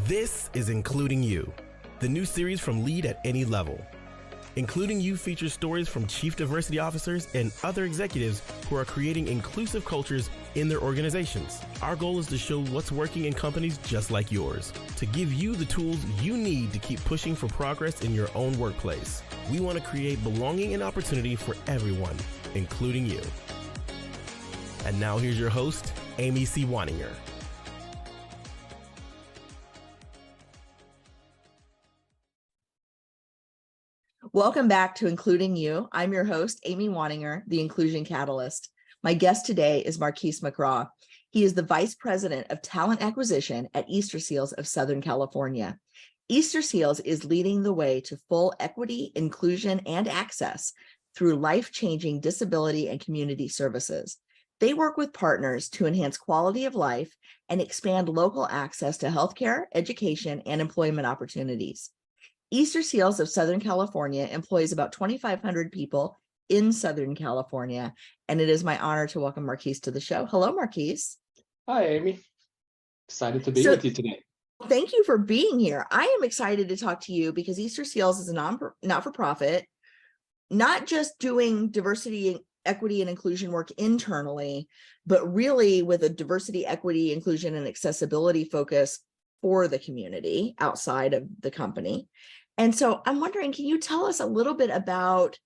This is Including You, the new series from Lead at Any Level. Including You features stories from chief diversity officers and other executives who are creating inclusive cultures in their organizations. Our goal is to show what's working in companies just like yours, to give you the tools you need to keep pushing for progress in your own workplace. We want to create belonging and opportunity for everyone, including you. And now here's your host, Amy C. Waninger. Welcome back to Including You. I'm your host, Amy Waninger, the Inclusion Catalyst. My guest today is Marquis McCraw. He is the Vice President of Talent Acquisition at Easterseals of Southern California. Easterseals is leading the way to full equity, inclusion, and access through life-changing disability and community services. They work with partners to enhance quality of life and expand local access to healthcare, education, and employment opportunities. Easterseals of Southern California employs about 2,500 people in Southern California, and it is my honor to welcome Marquis to the show. Hello, Marquis. Hi, Amy. Excited to be with you today. Thank you for being here. I am excited to talk to you because Easterseals is a not-for-profit, not just doing diversity, equity, and inclusion work internally, but really with a diversity, equity, inclusion, and accessibility focus for the community outside of the company. And so I'm wondering, can you tell us a little bit about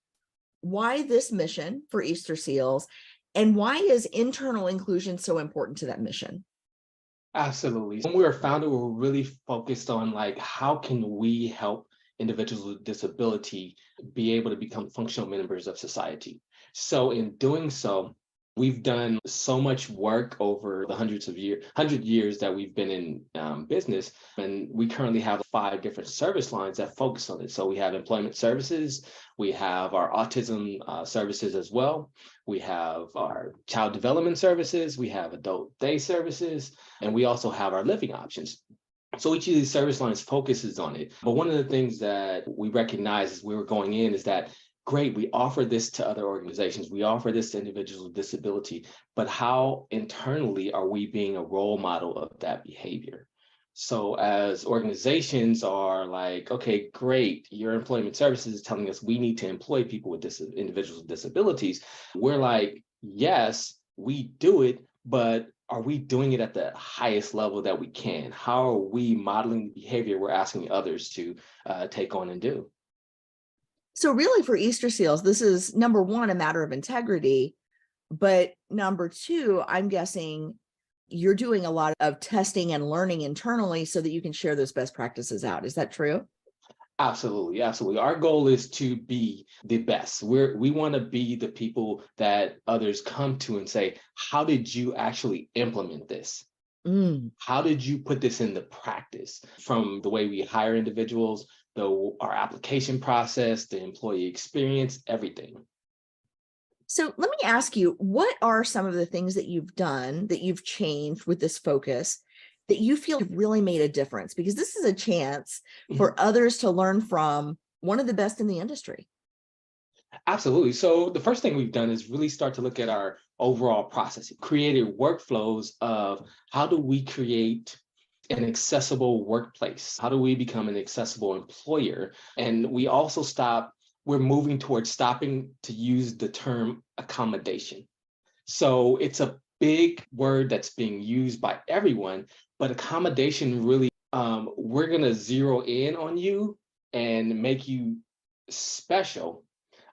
why this mission for Easterseals and why is internal inclusion so important to that mission? Absolutely. When we were founded, we were really focused on how can we help individuals with disability be able to become functional members of society. So in doing so, we've done so much work over the 100 years that we've been in business, and we currently have 5 different service lines that focus on it. So we have employment services, we have our autism services as well, we have our child development services, we have adult day services, and we also have our living options. So each of these service lines focuses on it. But one of the things that we recognized as we were going in is that great, we offer this to other organizations, we offer this to individuals with disability, but how internally are we being a role model of that behavior? So as organizations are like, okay, great, your employment services is telling us we need to employ people with individuals with disabilities. We're like, yes, we do it, but are we doing it at the highest level that we can? How are we modeling the behavior we're asking others to take on and do? So really for Easterseals, this is number one, a matter of integrity, but number two, I'm guessing you're doing a lot of testing and learning internally so that you can share those best practices out. Is that true? Absolutely, absolutely. Our goal is to be the best. We want to be the people that others come to and say, how did you actually implement this? How did you put this into practice? From the way we hire individuals, our application process, the employee experience, everything. So let me ask you, what are some of the things that you've done, that you've changed with this focus, that you feel really made a difference? Because this is a chance for others to learn from one of the best in the industry. Absolutely. So the first thing we've done is really start to look at our overall process, created workflows of how do we create an accessible workplace? How do we become an accessible employer? And we also we're moving towards stopping to use the term accommodation. So it's a big word that's being used by everyone, but accommodation really, we're going to zero in on you and make you special,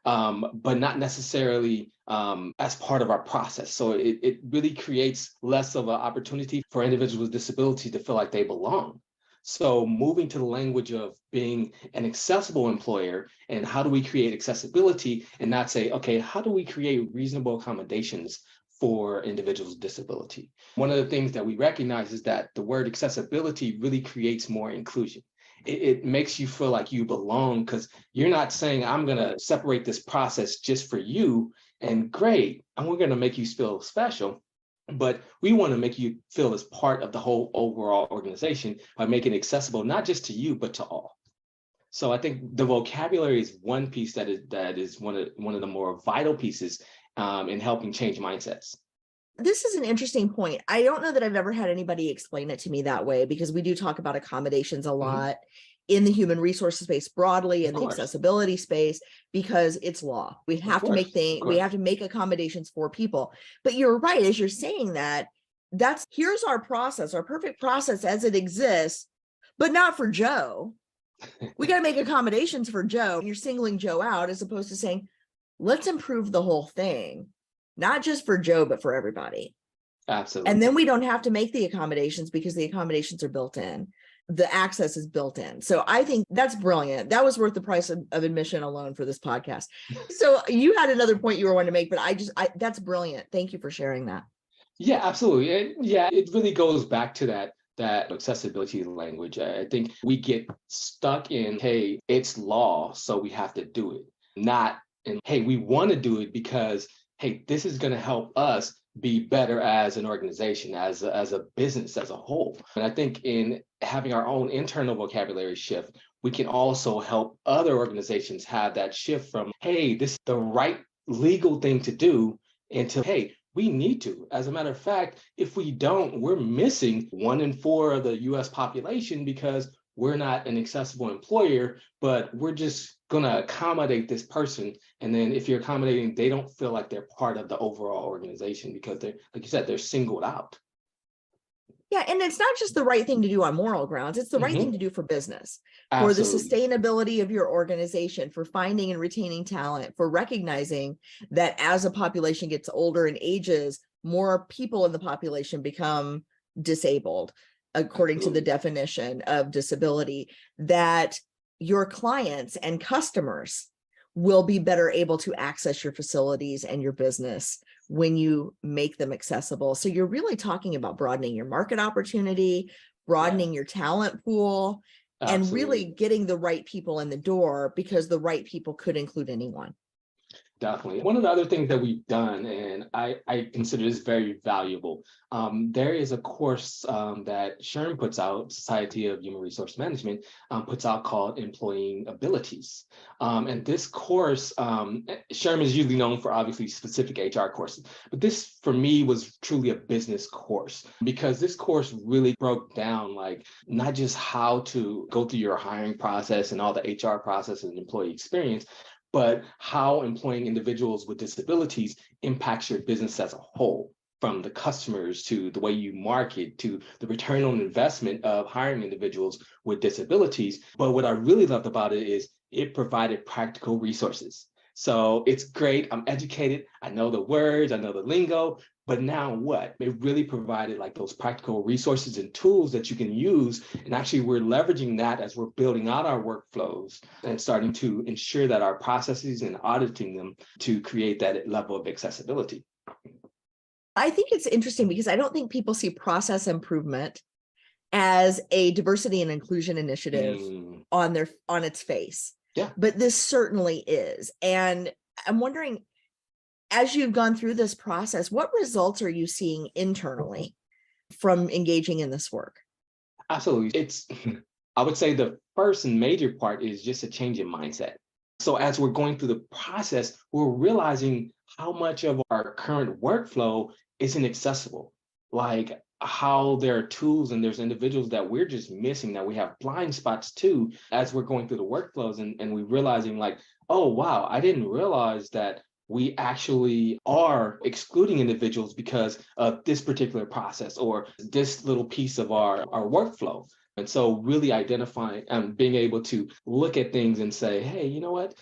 but not necessarily as part of our process. So it really creates less of an opportunity for individuals with disability to feel like they belong. So moving to the language of being an accessible employer and how do we create accessibility and not say, okay, how do we create reasonable accommodations for individuals with disability? One of the things that we recognize is that the word accessibility really creates more inclusion. It makes you feel like you belong because you're not saying, I'm going to separate this process just for you and great, and we're going to make you feel special. But we want to make you feel as part of the whole overall organization by making it accessible, not just to you, but to all. So I think the vocabulary is one piece that is one of the more vital pieces in helping change mindsets. This is an interesting point. I don't know that I've ever had anybody explain it to me that way, because we do talk about accommodations a lot in the human resources space broadly, in the accessibility space, because it's law. We have to make things, we have to make accommodations for people. But you're right, as you're saying that, here's our process, our perfect process as it exists, but not for Joe. We got to make accommodations for Joe. You're singling Joe out as opposed to saying, let's improve the whole thing, not just for Joe, but for everybody. Absolutely. And then we don't have to make the accommodations because the accommodations are built in. The access is built in. So I think that's brilliant. That was worth the price of admission alone for this podcast. So you had another point you were wanting to make, but that's brilliant. Thank you for sharing that. Yeah, absolutely. It really goes back to that accessibility language. I think we get stuck in, hey, it's law, so we have to do it. Not in, hey, we want to do it because, hey, this is going to help us be better as an organization, as a business as a whole. And I think in having our own internal vocabulary shift, we can also help other organizations have that shift from, hey, this is the right legal thing to do, into, hey, we need to. As a matter of fact, if we don't, we're missing 1 in 4 of the US population because we're not an accessible employer, but we're just going to accommodate this person. And then if you're accommodating, they don't feel like they're part of the overall organization because they're, like you said, they're singled out. Yeah, and it's not just the right thing to do on moral grounds. It's the right thing to do for business, for the sustainability of your organization, for finding and retaining talent, for recognizing that as a population gets older and ages, more people in the population become disabled, according to the definition of disability, that your clients and customers will be better able to access your facilities and your business when you make them accessible. So you're really talking about broadening your market opportunity, broadening your talent pool, and really getting the right people in the door, because the right people could include anyone. Definitely. One of the other things that we've done, and I consider this very valuable, there is a course that SHRM puts out, Society of Human Resource Management, puts out called Employing Abilities. And this course, SHRM is usually known for obviously specific HR courses, but this for me was truly a business course, because this course really broke down like not just how to go through your hiring process and all the HR process and employee experience, but how employing individuals with disabilities impacts your business as a whole, from the customers to the way you market to the return on investment of hiring individuals with disabilities. But what I really loved about it is it provided practical resources. So it's great. I'm educated. I know the words, I know the lingo, but now what? It really provided like those practical resources and tools that you can use. And actually, we're leveraging that as we're building out our workflows and starting to ensure that our processes and auditing them to create that level of accessibility. I think it's interesting because I don't think people see process improvement as a diversity and inclusion initiative on its face. Yeah. But this certainly is. And I'm wondering, as you've gone through this process, what results are you seeing internally from engaging in this work? Absolutely. I would say the first and major part is just a change in mindset. So as we're going through the process, we're realizing how much of our current workflow isn't accessible. Like how there are tools and there's individuals that we're just missing, that we have blind spots to as we're going through the workflows, and we're realizing like, oh, wow, I didn't realize that we actually are excluding individuals because of this particular process or this little piece of our workflow. And so really identifying and being able to look at things and say, hey, you know what?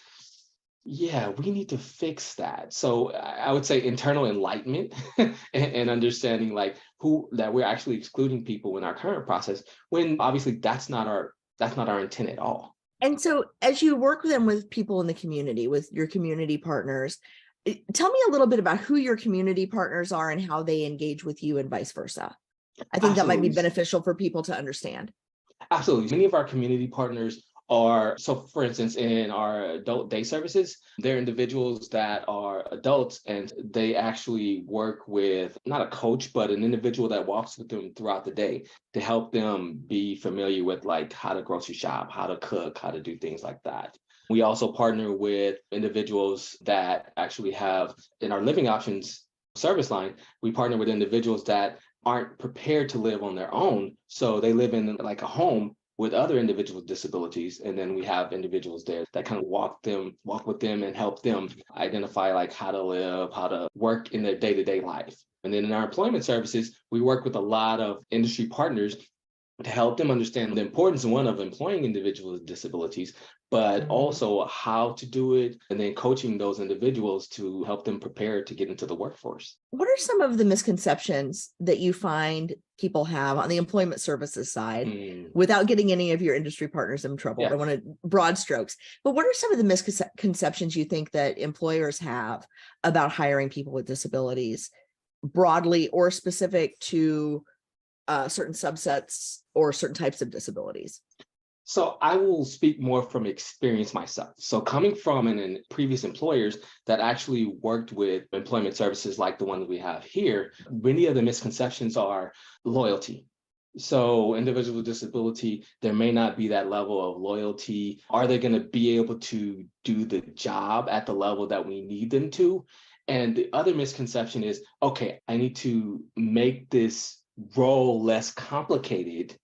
Yeah, we need to fix that. So I would say internal enlightenment and understanding like that we're actually excluding people in our current process, when obviously that's not our intent at all. And so as you work with people in the community, with your community partners, tell me a little bit about who your community partners are and how they engage with you and vice versa. I think that might be beneficial for people to understand. Absolutely. Many of our community partners are, so for instance, in our adult day services, they're individuals that are adults and they actually work with not a coach, but an individual that walks with them throughout the day to help them be familiar with like how to grocery shop, how to cook, how to do things like that. We also partner with individuals that actually have in our living options service line, we partner with individuals that aren't prepared to live on their own. So they live in like a home with other individuals with disabilities. And then we have individuals there that kind of walk with them and help them identify like how to live, how to work in their day-to-day life. And then in our employment services, we work with a lot of industry partners to help them understand the importance, one, of employing individuals with disabilities, but also how to do it, and then coaching those individuals to help them prepare to get into the workforce. What are some of the misconceptions that you find people have on the employment services side, without getting any of your industry partners in trouble? I don't want to broad strokes, but what are some of the misconceptions you think that employers have about hiring people with disabilities, broadly or specific to certain subsets or certain types of disabilities? So I will speak more from experience myself. So coming from and previous employers that actually worked with employment services like the one that we have here, many of the misconceptions are loyalty. So individuals with disability, there may not be that level of loyalty. Are they going to be able to do the job at the level that we need them to? And the other misconception is, okay, I need to make this role less complicated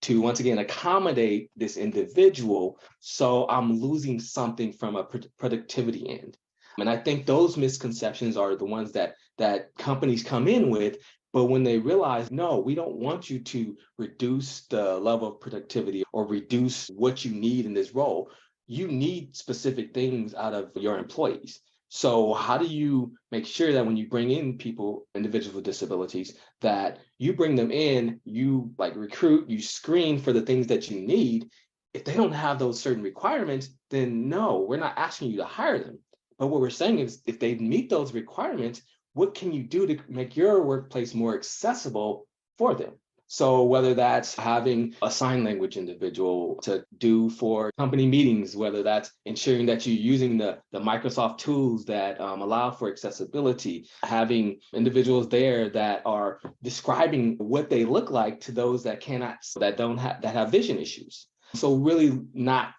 to, once again, accommodate this individual, so I'm losing something from a productivity end. And I think those misconceptions are the ones that companies come in with, but when they realize, no, we don't want you to reduce the level of productivity or reduce what you need in this role. You need specific things out of your employees. So how do you make sure that when you bring in people, individuals with disabilities, that you bring them in, you like recruit, you screen for the things that you need? If they don't have those certain requirements, then no, we're not asking you to hire them. But what we're saying is, if they meet those requirements, what can you do to make your workplace more accessible for them? So whether that's having a sign language individual to do for company meetings, whether that's ensuring that you're using the Microsoft tools that allow for accessibility, having individuals there that are describing what they look like to those that have vision issues. So really not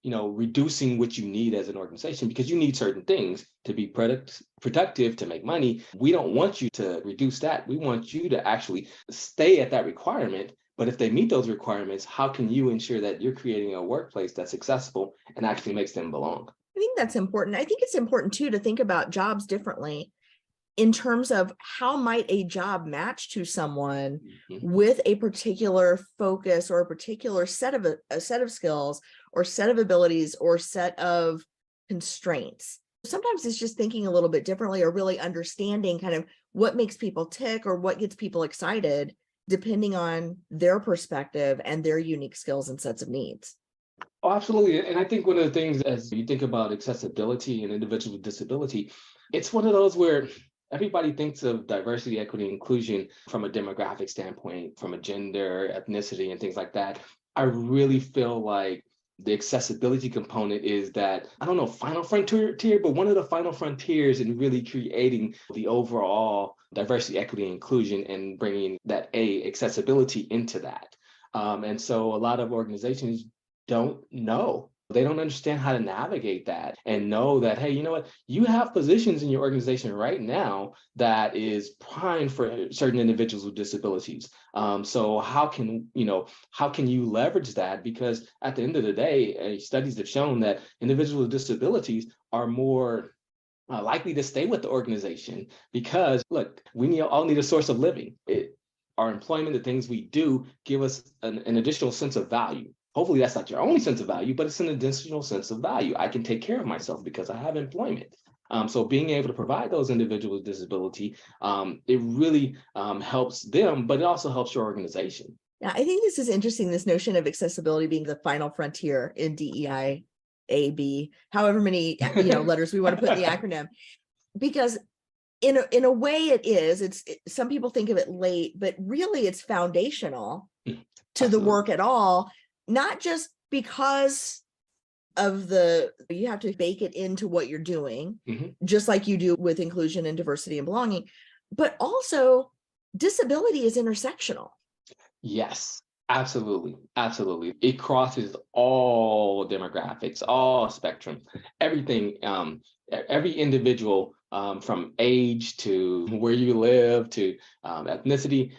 reducing what you need as an organization, because you need certain things to be productive, to make money. We don't want you to reduce that. We want you to actually stay at that requirement. But if they meet those requirements, how can you ensure that you're creating a workplace that's accessible and actually makes them belong? I think that's important. I think it's important too to think about jobs differently in terms of how might a job match to someone with a particular focus or a particular set of skills or set of abilities or set of constraints. Sometimes it's just thinking a little bit differently, or really understanding kind of what makes people tick or what gets people excited, depending on their perspective and their unique skills and sets of needs. Oh, absolutely. And I think one of the things, as you think about accessibility and individuals with disability, it's one of those where everybody thinks of diversity, equity, inclusion from a demographic standpoint, from a gender, ethnicity, and things like that. I really feel like the accessibility component is that, I don't know, final frontier, but one of the final frontiers in really creating the overall diversity, equity, inclusion, and bringing that accessibility into that. And so a lot of organizations don't know. They don't understand how to navigate that and know that, hey, you know what? You have positions in your organization right now that is primed for certain individuals with disabilities. So how can you leverage that? Because at the end of the day, studies have shown that individuals with disabilities are more likely to stay with the organization, because look, we all need a source of living. Our employment, the things we do, give us an additional sense of value. Hopefully that's not your only sense of value, but it's an additional sense of value. I can take care of myself because I have employment. So being able to provide those individuals with disability, it really helps them, but it also helps your organization. Yeah, I think this is interesting, this notion of accessibility being the final frontier in DEI, AB, however many letters we want to put in the acronym, because in a way it is, some people think of it late, but really it's foundational to the work at all. Not just because of you have to bake it into what you're doing, just like you do with inclusion and diversity and belonging, but also disability is intersectional. Yes, absolutely. Absolutely. It crosses all demographics, all spectrum, everything. Every individual from age to where you live to ethnicity.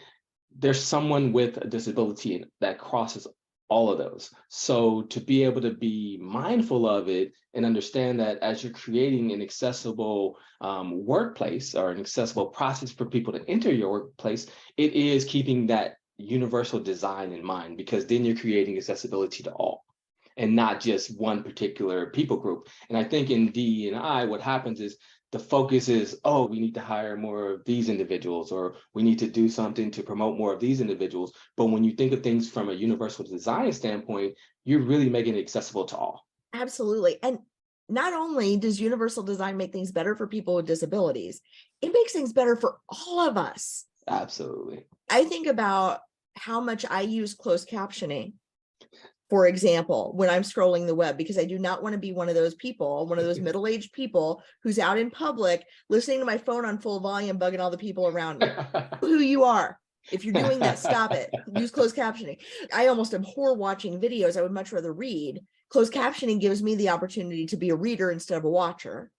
There's someone with a disability that crosses all of those. So to be able to be mindful of it and understand that as you're creating an accessible workplace or an accessible process for people to enter your workplace, it is keeping that universal design in mind, because then you're creating accessibility to all and not just one particular people group. And I think in DE&I, what happens is the focus is, oh, we need to hire more of these individuals, or we need to do something to promote more of these individuals. But when you think of things from a universal design standpoint, you're really making it accessible to all. Absolutely. And not only does universal design make things better for people with disabilities, it makes things better for all of us. Absolutely. I think about how much I use closed captioning, for example, when I'm scrolling the web, because I do not want to be one of those people, one of those middle-aged people who's out in public listening to my phone on full volume, bugging all the people around me. Who you are. If you're doing that, stop it. Use closed captioning. I almost abhor watching videos. I would much rather read. Closed captioning gives me the opportunity to be a reader instead of a watcher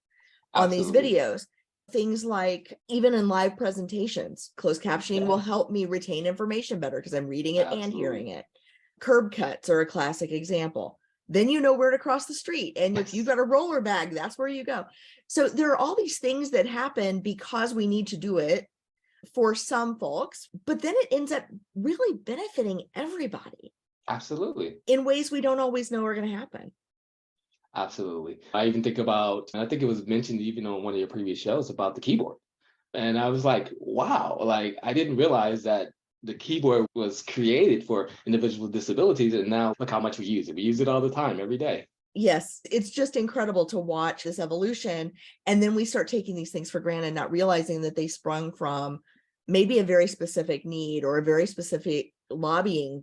on these videos. Things like even in live presentations, closed captioning will help me retain information better because I'm reading it and hearing it. Curb cuts are a classic example. Then you know where to cross the street. And if you've got a roller bag, that's where you go. So there are all these things that happen because we need to do it for some folks, but then it ends up really benefiting everybody. Absolutely. In ways we don't always know are going to happen. Absolutely. I even think about, I think it was mentioned even on one of your previous shows about the keyboard. And I was like, wow, like I didn't realize that the keyboard was created for individuals with disabilities. And now look how much we use it. We use it all the time, every day. Yes, it's just incredible to watch this evolution. And then we start taking these things for granted, not realizing that they sprung from maybe a very specific need or a very specific lobbying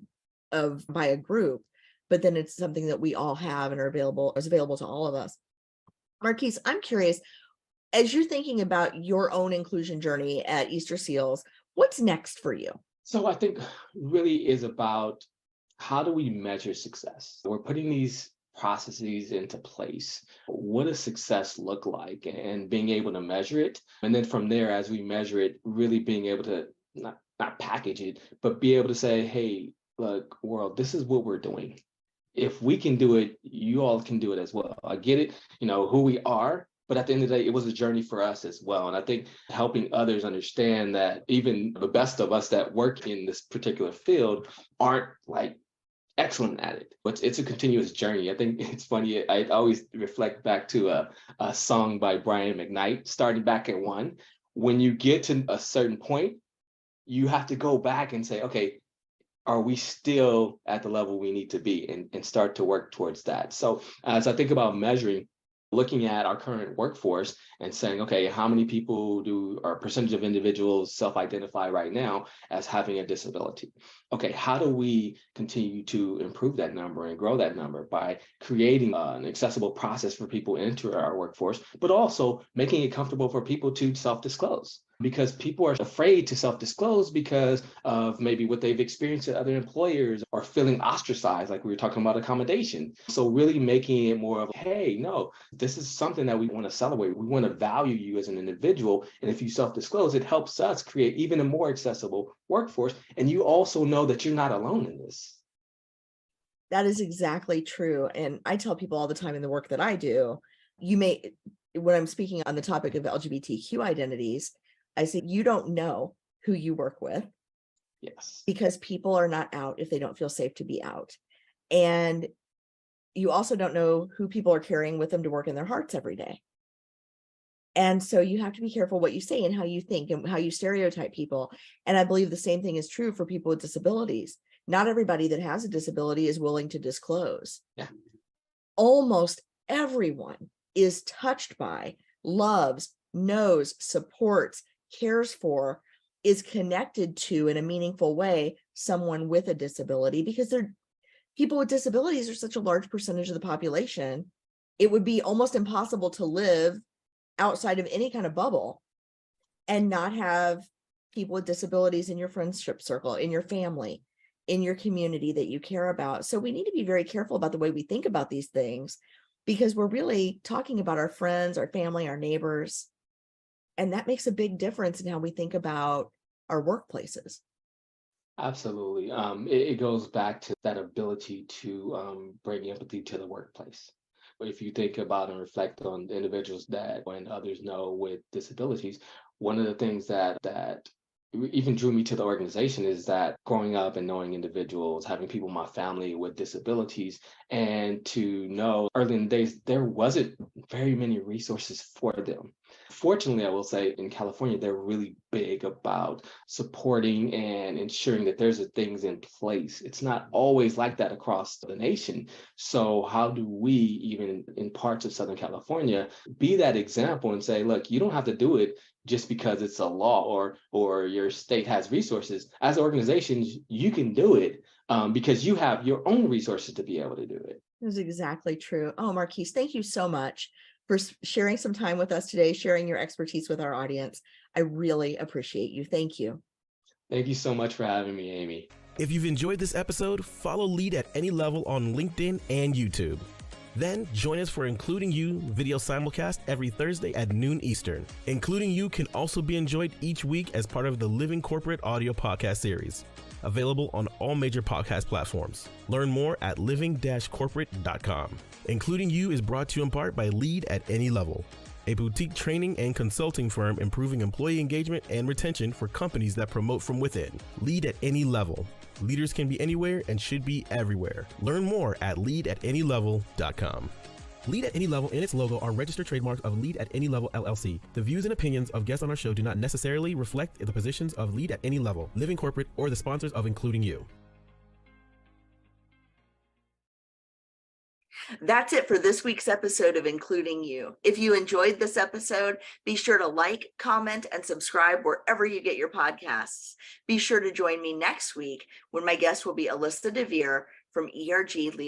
by a group, but then it's something that we all have and is available to all of us. Marquis, I'm curious, as you're thinking about your own inclusion journey at Easterseals, what's next for you? So I think really is about how do we measure success? We're putting these processes into place. What does success look like, and being able to measure it? And then from there, as we measure it, really being able to not package it, but be able to say, hey, look, world, this is what we're doing. If we can do it, you all can do it as well. I get it, who we are, but at the end of the day, it was a journey for us as well. And I think helping others understand that even the best of us that work in this particular field aren't like excellent at it, but it's a continuous journey. I think it's funny. I always reflect back to a song by Brian McKnight, starting back at one. When you get to a certain point, you have to go back and say, okay, are we still at the level we need to be, and start to work towards that. So as I think about measuring, looking at our current workforce and saying, okay, how many people or percentage of individuals self-identify right now as having a disability? Okay, how do we continue to improve that number and grow that number by creating an accessible process for people to enter our workforce, but also making it comfortable for people to self-disclose? Because people are afraid to self-disclose because of maybe what they've experienced at other employers, or feeling ostracized, like we were talking about accommodation. So really making it more of, hey, no, this is something that we want to celebrate. We want to value you as an individual. And if you self-disclose, it helps us create even a more accessible workforce. And you also know that you're not alone in this. That is exactly true. And I tell people all the time in the work that I do, when I'm speaking on the topic of LGBTQ identities, I say, you don't know who you work with. Yes. Because people are not out if they don't feel safe to be out. And you also don't know who people are carrying with them to work in their hearts every day. And so you have to be careful what you say and how you think and how you stereotype people. And I believe the same thing is true for people with disabilities. Not everybody that has a disability is willing to disclose. Yeah. Almost everyone is touched by, loves, knows, supports, cares for, is connected to in a meaningful way someone with a disability, because people with disabilities are such a large percentage of the population. It would be almost impossible to live outside of any kind of bubble and not have people with disabilities in your friendship circle, in your family, in your community that you care about. So we need to be very careful about the way we think about these things, because we're really talking about our friends, our family, our neighbors. And that makes a big difference in how we think about our workplaces. Absolutely. It goes back to that ability to bring empathy to the workplace. But if you think about and reflect on the individuals that and others know with disabilities, one of the things that even drew me to the organization is that growing up and knowing individuals, having people in my family with disabilities, and to know early in the days there wasn't very many resources for them. Fortunately, I will say in California, they're really big about supporting and ensuring that there's things in place. It's not always like that across the nation. So how do we, even in parts of Southern California, be that example and say, look, you don't have to do it just because it's a law or your state has resources. As organizations, you can do it because you have your own resources to be able to do it. That's exactly true. Oh, Marquis, thank you so much for sharing some time with us today, sharing your expertise with our audience. I really appreciate you. Thank you. Thank you so much for having me, Amy. If you've enjoyed this episode, follow Lead at Any Level on LinkedIn and YouTube. Then join us for Including You video simulcast every Thursday at noon Eastern. Including You can also be enjoyed each week as part of the Living Corporate audio podcast series, available on all major podcast platforms. Learn more at living-corporate.com. Including You is brought to you in part by Lead at Any Level, a boutique training and consulting firm improving employee engagement and retention for companies that promote from within. Lead at Any Level. Leaders can be anywhere and should be everywhere. Learn more at leadatanylevel.com. Lead at Any Level and its logo are registered trademarks of Lead at Any Level LLC. The views and opinions of guests on our show do not necessarily reflect the positions of Lead at Any Level, Living Corporate, or the sponsors of Including You. That's it for this week's episode of Including You. If you enjoyed this episode, be sure to like, comment, and subscribe wherever you get your podcasts. Be sure to join me next week when my guest will be Alyssa DeVere from ERG Leadership.